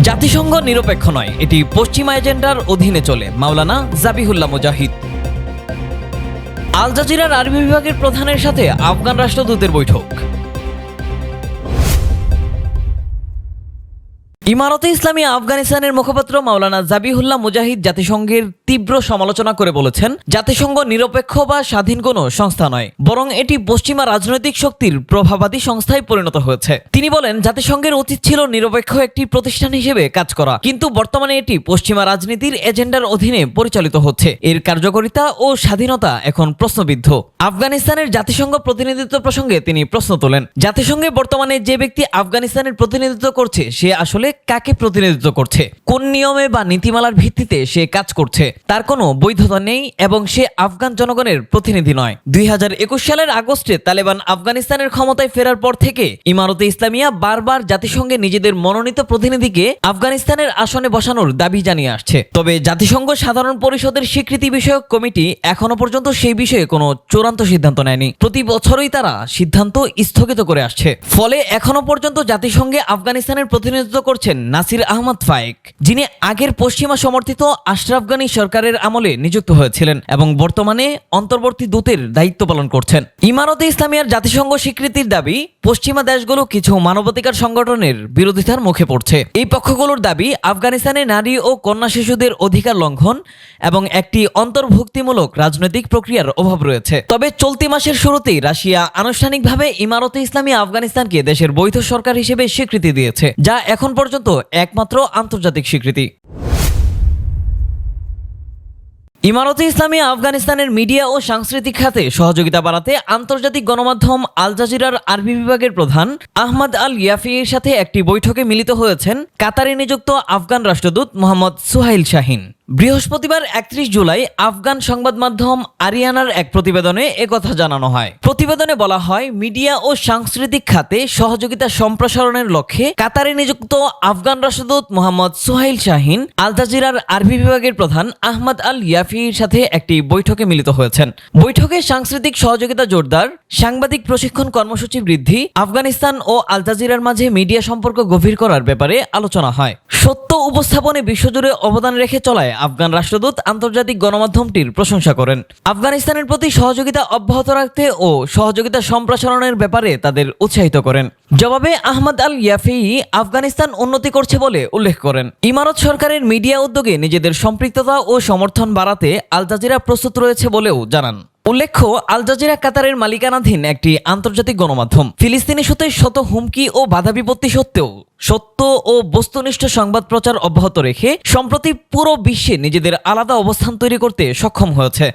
জাতিসংঘ নিরপেক্ষ নয়, এটি পশ্চিমা এজেন্ডার অধীনে চলে। মাওলানা জাবিহুল্লাহ মুজাহিদ। আল জাজিরার আরবি বিভাগের প্রধানের সাথে আফগান রাষ্ট্রদূতের বৈঠক। ইমারতে ইসলামী আফগানিস্তানের মুখপাত্র মাওলানা জাবিহুল্লাহ মুজাহিদ জাতিসংঘের তীব্র সমালোচনা করে বলেছেন, জাতিসংঘ নিরপেক্ষ বা স্বাধীন কোনো সংস্থা নয়, বরং এটি পশ্চিমা রাজনৈতিক শক্তির প্রভাবাদী সংস্থায় পরিণত হয়েছে। তিনি বলেন, জাতিসংঘের উচিত ছিল নিরপেক্ষ একটি প্রতিষ্ঠান হিসেবে কাজ করা, কিন্তু বর্তমানে এটি পশ্চিমা রাজনীতির এজেন্ডার অধীনে পরিচালিত হচ্ছে। এর কার্যকারিতা ও স্বাধীনতা এখন প্রশ্নবিদ্ধ। আফগানিস্তানের জাতিসংঘ প্রতিনিধিত্ব প্রসঙ্গে তিনি প্রশ্ন তোলেন, জাতিসংঘে বর্তমানে যে ব্যক্তি আফগানিস্তানের প্রতিনিধিত্ব করছে সে আসলে কাকে প্রতিনিধিত্ব করছে, কোন নিয়মে বা নীতিমালার ভিত্তিতে সে কাজ করছে, তার কোনো বৈধতা নেই এবং সে আফগান জনগণের প্রতিনিধি নয়। 2021 সালের আগস্টে তালেবান আফগানিস্তানের ক্ষমতায় ফেরার পর থেকে ইমারতে ইসলামিয়া বারবার জাতিসংঘে নিজেদের মনোনীত প্রতিনিধিকে আফগানিস্তানের আসনে বসানোর দাবি জানিয়ে আসছে। তবে জাতিসংঘ সাধারণ পরিষদের স্বীকৃতি বিষয়ক কমিটি এখনো পর্যন্ত সেই বিষয়ে কোনো চূড়ান্ত সিদ্ধান্ত নেয়নি। প্রতি বছরই তারা সিদ্ধান্ত স্থগিত করে আসছে। ফলে এখনো পর্যন্ত জাতিসংঘে আফগানিস্তানের প্রতিনিধিত্ব করছেন নাসির আহমদ ফায়েক, যিনি আগের পশ্চিমা সমর্থিত আশরাফ গানি সরকারের আমলে নিযুক্ত হয়েছিলেন এবং বর্তমানে অন্তর্বর্তী দূতের দায়িত্ব পালন করছেন। ইমারতে ইসলামিয়ার জাতিসংঘ স্বীকৃতির দাবি পশ্চিমা দেশগুলো কিছু মানবাধিকার সংগঠনের বিরোধিতার মুখে পড়ছে। এই পক্ষগুলোর দাবি, আফগানিস্তানে নারী ও কন্যা শিশুদের অধিকার লঙ্ঘন এবং একটি অন্তর্ভুক্তিমূলক রাজনৈতিক প্রক্রিয়ার অভাব রয়েছে। তবে চলতি মাসের শুরুতেই রাশিয়া আনুষ্ঠানিকভাবে ইমারতে ইসলামী আফগানিস্তানকে দেশের বৈধ সরকার হিসেবে স্বীকৃতি দিয়েছে, যা এখন পর্যন্ত একমাত্র আন্তর্জাতিক স্বীকৃতি। ইমারতে ইসলামী আফগানিস্তানের মিডিয়া ও সাংস্কৃতিক খাতে সহযোগিতা বাড়াতে আন্তর্জাতিক গণমাধ্যম আল জাজিরার আরবি বিভাগের প্রধান আহমদ আল ইয়াফির সাথে একটি বৈঠকে মিলিত হয়েছেন কাতারে নিযুক্ত আফগান রাষ্ট্রদূত মোহাম্মদ সুহাইল শাহিন। বৃহস্পতিবার 31 জুলাই আফগান সংবাদ মাধ্যম আরিয়ানার এক প্রতিবেদনে একথা জানানো হয়। প্রতিবেদনে বলা হয়, মিডিয়া ও সাংস্কৃতিক খাতে সহযোগিতা সম্প্রসারণের লক্ষ্যে কাতারে নিযুক্ত আফগান রাষ্ট্রদূত মোহাম্মদ সুহাইল শাহিন আল জাজিরার আরবি বিভাগের প্রধান আহমদ আল ইয়াফির সাথে একটি বৈঠকে মিলিত হয়েছেন। বৈঠকে সাংস্কৃতিক সহযোগিতা জোরদার, সাংবাদিক প্রশিক্ষণ কর্মসূচি বৃদ্ধি, আফগানিস্তান ও আল জাজিরার মাঝে মিডিয়া সম্পর্ক গভীর করার ব্যাপারে আলোচনা হয়। সত্য উপস্থাপনে বিশ্বজুড়ে অবদান রেখে চলায় আফগান রাষ্ট্রদূত আন্তর্জাতিক গণমাধ্যমটির প্রশংসা করেন। আফগানিস্তানের প্রতি সহযোগিতা অব্যাহত রাখতে ও সহযোগিতা সম্প্রসারণের ব্যাপারে তাদের উৎসাহিত করেন। জবাবে আহমদ আল ইয়াফি আফগানিস্তান উন্নতি করছে বলে উল্লেখ করেন। ইমারত সরকারের মিডিয়া উদ্যোগে নিজেদের সম্পৃক্ততা ও সমর্থন বাড়াতে আল জাজিরা প্রস্তুত রয়েছে বলেও জানান। উল্লেখ্য, আল জাজিরা কাতারের মালিকানাধীন একটি আন্তর্জাতিক গণমাধ্যম। ফিলিস্তিনি ইস্যুতে শত হুমকি ও বাধা বিপত্তি সত্ত্বেও সত্য ও বস্তুনিষ্ঠ সংবাদ প্রচার অব্যাহত রেখে সম্প্রতি পুরো বিশ্বে নিজেদের আলাদা অবস্থান তৈরি করতে সক্ষম হয়েছে।